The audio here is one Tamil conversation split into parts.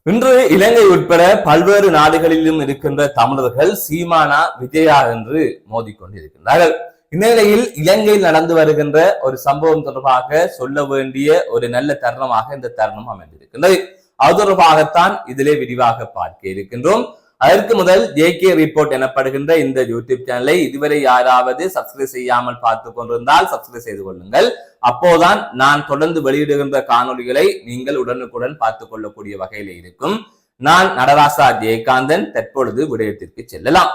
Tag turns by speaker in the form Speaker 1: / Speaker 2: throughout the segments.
Speaker 1: இன்று இலங்கை உட்பட பல்வேறு நாடுகளிலும் இருக்கின்ற தமிழர்கள் சீமானா விஜயா என்று மோதிக்கொண்டிருக்கின்றார்கள். இந்நிலையில் இலங்கையில் நடந்து வருகின்ற ஒரு சம்பவம் தொடர்பாக சொல்ல வேண்டிய ஒரு நல்ல தருணமாக இந்த தருணம் அமைந்திருக்கின்றது. அது தொடர்பாகத்தான் இதிலே விரிவாக பார்க்க இருக்கின்றோம். அதற்கு முதல் ஜேகே ரிப்போர்ட் எனப்படுகின்ற இந்த யூடியூப் சேனலை இதுவரை யாராவது சப்ஸ்கிரைப் செய்யாமல் பார்த்து கொண்டிருந்தால் சப்ஸ்கிரைப் செய்து கொள்ளுங்கள். அப்போதான் நான் தொடர்ந்து வெளியிடுகின்ற காணொலிகளை நீங்கள் உடனுக்குடன் பார்த்துக் கொள்ளக்கூடிய வகையில இருக்கும். நான் நடராசா ஜெயகாந்தன். தற்பொழுது விடயத்திற்கு செல்லலாம்.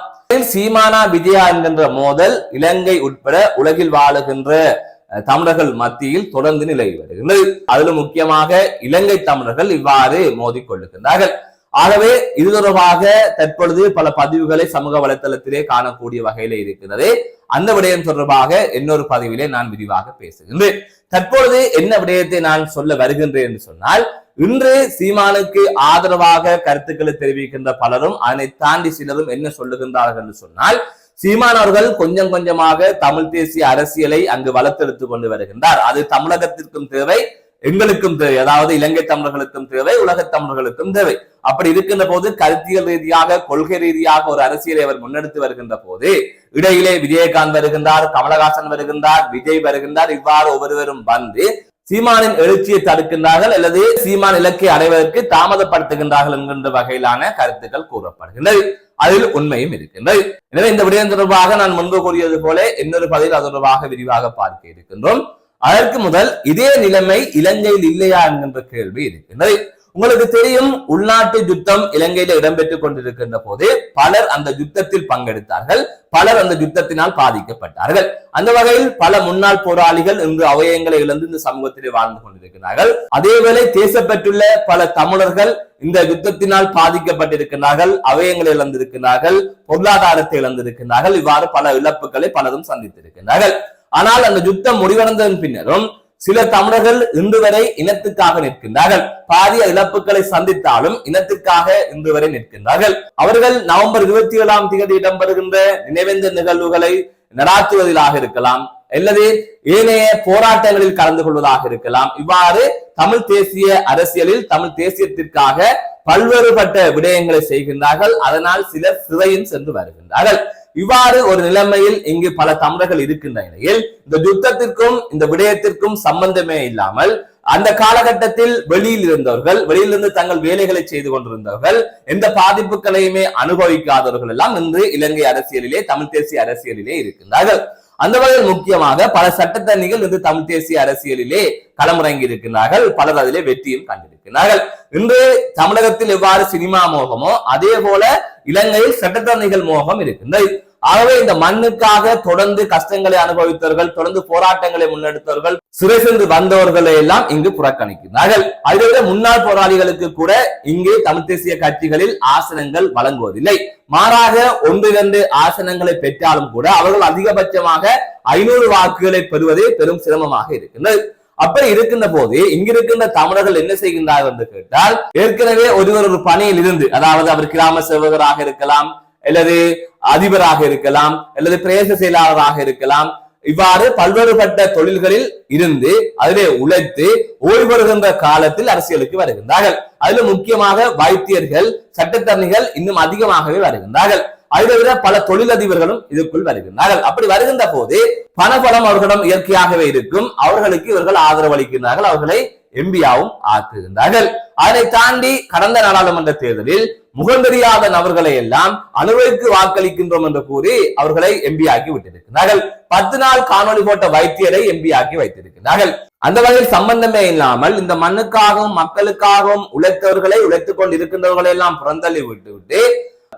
Speaker 1: சீமானா விஜயா என்கின்ற மோதல் இலங்கை உட்பட உலகில் வாழுகின்ற தமிழர்கள் மத்தியில் தொடர்ந்து நிலவி வருகின்றது. அதிலும் முக்கியமாக இலங்கை தமிழர்கள் இவ்வாறு மோதிக்கொள்ளுகின்றார்கள். ஆகவே இது தொடர்பாக தற்பொழுது பல பதிவுகளை சமூக வலைத்தளத்திலே காணக்கூடிய வகையில இருக்கிறது. அந்த விடயம் தொடர்பாக இன்னொரு பதிவிலே நான் விரிவாக பேசுகின்றேன். தற்பொழுது என்ன விடயத்தை நான் சொல்ல வருகின்றேன் என்று சொன்னால், இன்று சீமானுக்கு ஆதரவாக கருத்துக்களை தெரிவிக்கின்ற பலரும் அதனை தாண்டி சிலரும் என்ன சொல்லுகின்றார்கள் என்று சொன்னால், சீமான் அவர்கள் கொஞ்சம் கொஞ்சமாக தமிழ் தேசிய அரசியலை அங்கு வளர்த்தெடுத்துக் கொண்டு வருகின்றார். அது தமிழகத்திற்கும் தேவை, எங்களுக்கும் தேவை, அதாவது இலங்கை தமிழர்களுக்கும் தேவை, உலக தமிழர்களுக்கும் தேவை. அப்படி இருக்கின்ற போது கருத்தியல் ரீதியாக கொள்கை ரீதியாக ஒரு அரசியலை அவர் முன்னெடுத்து வருகின்ற போது இடையிலே விஜயகாந்த் வருகின்றார், கமலஹாசன் வருகின்றார், விஜய் வருகின்றார். இவ்வாறு ஒவ்வொருவரும் வந்து சீமானின் எழுச்சியை தடுக்கின்றார்கள் அல்லது சீமான் இலக்கை அடைவதற்கு தாமதப்படுத்துகின்றார்கள் என்கின்ற வகையிலான கருத்துக்கள் கூறப்படுகின்றது. அதில் உண்மையும் இருக்கின்றது. எனவே இந்த விடயம் தொடர்பாக நான் முன்பு கூறியது போல இன்னொரு பதில் அது தொடர்பாக விரிவாக பார்க்க இருக்கின்றோம். அதற்கு முதல் இதே நிலைமை இலங்கையில் இல்லையா என்கின்ற கேள்வி இருக்கின்றது. உங்களுக்கு தெரியும், உள்நாட்டு யுத்தம் இலங்கையில இடம்பெற்றுக் கொண்டிருக்கின்ற போது பலர் அந்த யுத்தத்தில் பங்கெடுத்தார்கள், பலர் அந்த யுத்தத்தினால் பாதிக்கப்பட்டார்கள். அந்த வகையில் பல முன்னாள் போராளிகள் இன்று அவயங்களை இழந்து இந்த சமூகத்திலே வாழ்ந்து கொண்டிருக்கிறார்கள். அதேவேளை தேசப்பட்டுள்ள பல தமிழர்கள் இந்த யுத்தத்தினால் பாதிக்கப்பட்டிருக்கிறார்கள், அவயங்களை இழந்திருக்கிறார்கள், பொருளாதாரத்தை இழந்திருக்கிறார்கள். இவ்வாறு பல இழப்புகளை பலரும் சந்தித்திருக்கிறார்கள். ஆனால் அந்த யுத்தம் முடிவடைந்ததன் பின்னரும் சில தமிழர்கள் இன்று வரை இனத்துக்காக நிற்கின்றார்கள். பாரிய இழப்புகளை சந்தித்தாலும் இனத்துக்காக இன்று வரை நிற்கின்றார்கள். அவர்கள் நவம்பர் 27 இடம்பெறுகின்ற நினைவேந்த நிகழ்வுகளை நடாத்துவதிலாக இருக்கலாம் அல்லது ஏனைய போராட்டங்களில் கலந்து கொள்வதாக இருக்கலாம். இவ்வாறு தமிழ் தேசிய அரசியலில் தமிழ் தேசியத்திற்காக பல்வேறுபட்ட விடயங்களை செய்கின்றார்கள். அதனால் சிலர் சிறையும் சென்று வருகின்றார்கள். இவ்வாறு ஒரு நிலைமையில் இங்கு பல தமிழர்கள் இருக்கின்ற நிலையில் இந்த யுத்தத்திற்கும் இந்த விடயத்திற்கும் சம்பந்தமே இல்லாமல் அந்த காலகட்டத்தில் வெளியில் இருந்தவர்கள், வெளியிலிருந்து தங்கள் வேலைகளை செய்து கொண்டிருந்தவர்கள், எந்த பாதிப்புகளையுமே அனுபவிக்காதவர்கள் எல்லாம் இன்று இலங்கை அரசியலிலே தமிழ் தேசிய அரசியலிலே இருக்கின்றார்கள். அந்த வகையில் முக்கியமாக பல சட்டத்தரணிகள் இன்று தமிழ் தேசிய அரசியலிலே களமிறங்கி இருக்கின்றார்கள். பலர் அதிலே வெற்றியும் கண்டிருக்கிறார்கள். இன்று தமிழகத்தில் எவ்வாறு சினிமா மோகமோ அதே போல இலங்கையில் சட்டத்தரணிகள் மோகம் இருக்கின்றது. ஆகவே இந்த மண்ணுக்காக தொடர்ந்து கஷ்டங்களை அனுபவித்தவர்கள், தொடர்ந்து போராட்டங்களை முன்னெடுத்தவர்கள், சிறை சென்று வந்தவர்களை எல்லாம் இங்கு புறக்கணிக்கிறார்கள். அதை விட முன்னாள் போராளிகளுக்கு கூட இங்கு தமிழ் தேசிய கட்சிகளில் ஆசனங்கள் வழங்குவதில்லை. மாறாக 1-2 ஆசனங்களை பெற்றாலும் கூட அவர்கள் அதிகபட்சமாக 500 வாக்குகளை பெறுவதே பெரும் சிரமமாக இருக்கின்றது. அப்படி இருக்கின்ற போது இங்கிருக்கின்ற தமிழர்கள் என்ன செய்கின்றார்கள் என்று கேட்டால், ஏற்கனவே ஒருவர் ஒரு பணியில் இருந்து, அதாவது அவர் கிராம சேவகராக இருக்கலாம், அல்லது அதிபராக இருக்கலாம், அல்லது பிரதேச செயலாளராக இருக்கலாம், இவ்வாறு பல்வேறுபட்ட தொழில்களில் இருந்து அதிலே உழைத்து ஓய்வு பெறுகின்ற காலத்தில் அரசியலுக்கு வருகின்றார்கள். அதுல முக்கியமாக வைத்தியர்கள், சட்டத்தரணிகள் இன்னும் அதிகமாகவே வருகின்றார்கள். அதை விட பல தொழிலதிபர்களும் இதற்குள் வருகின்றார்கள். அப்படி வருகின்ற போது பணபலம் அவர்களிடம் இயற்கையாகவே இருக்கும். அவர்களுக்கு இவர்கள் ஆதரவு அளிக்கின்றார்கள், அவர்களை எம்பியாவும் ஆக்குகின்றார்கள். அதை தாண்டி கடந்த நாடாளுமன்ற தேர்தலில் முகம் தெரியாத நபர்களை எல்லாம் அனுபவிக்கு வாக்களிக்கின்றோம் என்று கூறி அவர்களை எம்பி ஆக்கி விட்டிருக்கிறார்கள். 10 நாள் காணொலி போட்ட வைத்தியரை எம்பி ஆக்கி வைத்திருக்கிறார்கள். அந்த வகையில் சம்பந்தமே இல்லாமல் இந்த மண்ணுக்காகவும் மக்களுக்காகவும் உழைத்தவர்களை, உழைத்துக் கொண்டு இருக்கின்றவர்களை எல்லாம் புறந்தள்ளி விட்டு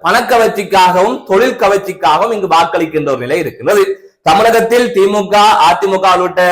Speaker 1: பணக்கவர்ச்சிக்காகவும் தொழில் கவர்ச்சிக்காகவும் இங்கு வாக்களிக்கின்ற ஒரு நிலை இருக்கிறது. தமிழகத்தில் திமுக, அதிமுக உள்ளிட்ட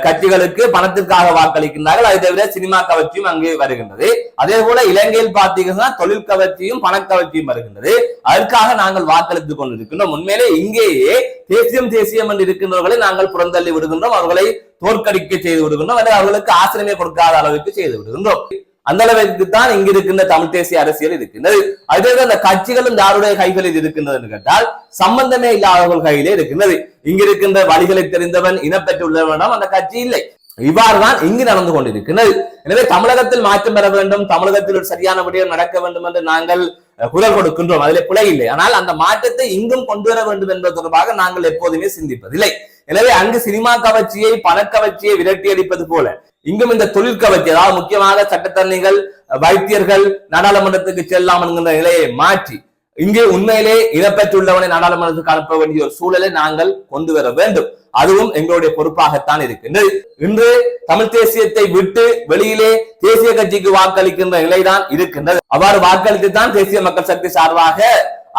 Speaker 1: கட்சிகளுக்கு பணத்திற்காக வாக்களிக்கின்றார்கள். அதை தவிர சினிமா கவர்ச்சியும் அங்கே வருகின்றது. அதே போல இலங்கையில் பார்த்தீங்கன்னா தொழில் கவர்ச்சியும் பணக்கவர்ச்சியும் வருகின்றது. அதற்காக நாங்கள் வாக்களித்துக் கொண்டிருக்கின்றோம். உண்மையிலே இங்கேயே தேசியம் என்று இருக்கின்றவர்களை நாங்கள் புறந்தள்ளி விடுகின்றோம், அவர்களை தோற்கடிக்க செய்து விடுகின்றோம், அல்லது அவர்களுக்கு ஆசிரியமே கொடுக்காத அளவுக்கு செய்து விடுகின்றோம். அந்த அளவிற்கு தான் இங்க இருக்கின்ற தமிழ் தேசிய அரசியல் இருக்கின்றது. அதே அந்த கட்சிகளும் யாருடைய கைகளில் இருக்கின்றது என்று கேட்டால் சம்பந்தமே இல்லாதவர்கள் கையிலே இருக்கின்றது. இங்க இருக்கின்ற வழிகளை தெரிந்தவன், இனப்பெற்றுள்ளவனும் அந்த கட்சி இல்லை. இவ்வாறுதான் இங்கு நடந்து கொண்டிருக்கிறது. எனவே தமிழகத்தில் மாற்றம் பெற வேண்டும், தமிழகத்தில் ஒரு சரியான விடயம் நடக்க வேண்டும் என்று நாங்கள் குரல் கொடுக்கின்றோம், அதிலே பிழை இல்லை. ஆனால் அந்த மாற்றத்தை இங்கும் கொண்டு வர வேண்டும் என்பது தொடர்பாக நாங்கள் எப்போதுமே சிந்திப்பதில்லை. எனவே அங்கு சினிமா கவர்ச்சியை பணக்கவர்ச்சியை விரட்டி அடிப்பது போல இங்கும் இந்த தொழில் கவர்ச்சி, அதாவது முக்கியமாக சட்டத்தரணிகள் வைத்தியர்கள் நாடாளுமன்றத்துக்கு செல்லலாம் என்கின்ற நிலையை மாற்றி இங்கே உண்மையிலே இடம்பெற்றுள்ளவனை நாடாளுமன்றத்துக்கு அனுப்ப வேண்டிய ஒரு சூழலை நாங்கள் கொண்டு வர வேண்டும். அதுவும் எங்களுடைய பொறுப்பாகத்தான் இருக்கின்றது. இன்று தமிழ் தேசியத்தை விட்டு வெளியிலே தேசிய கட்சிக்கு வாக்களிக்கின்ற நிலைதான் இருக்கின்றது. அவ்வாறு வாக்களித்துத்தான் தேசிய மக்கள் சக்தி சார்பாக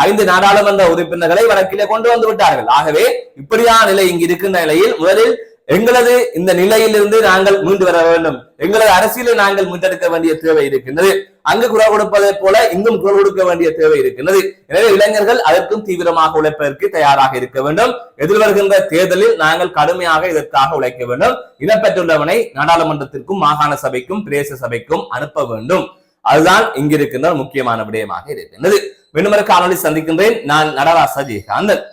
Speaker 1: 5 நாடாளுமன்ற உறுப்பினர்களை வழக்கிலே கொண்டு வந்து விட்டார்கள். ஆகவே இப்படியான நிலை இங்கு இருக்கின்ற நிலையில் முதலில் எங்களது இந்த நிலையிலிருந்து நாங்கள் மீண்டு வர வேண்டும், எங்களது அரசியலை நாங்கள் மீட்டெடுக்க வேண்டிய தேவை இருக்கின்றது. அங்கு குரல் கொடுப்பதை போல இங்கும் குரல் கொடுக்க வேண்டிய தேவை இருக்கின்றது. எனவே இளைஞர்கள் அதற்கும் தீவிரமாக உழைப்பதற்கு தயாராக இருக்க வேண்டும். எதிர்வருகின்ற தேர்தலில் நாங்கள் கடுமையாக இதற்காக உழைக்க வேண்டும். இடம்பெற்றுள்ளவனை நாடாளுமன்றத்திற்கும் மாகாண சபைக்கும் பிரதேச சபைக்கும் அனுப்ப வேண்டும். அதுதான் இங்கிருக்கின்ற முக்கியமான விடயமாக இருக்கின்றது. மீண்டும் காணொலி சந்திக்கின்றேன். நான் நடராசா ஜெயகாந்தன்.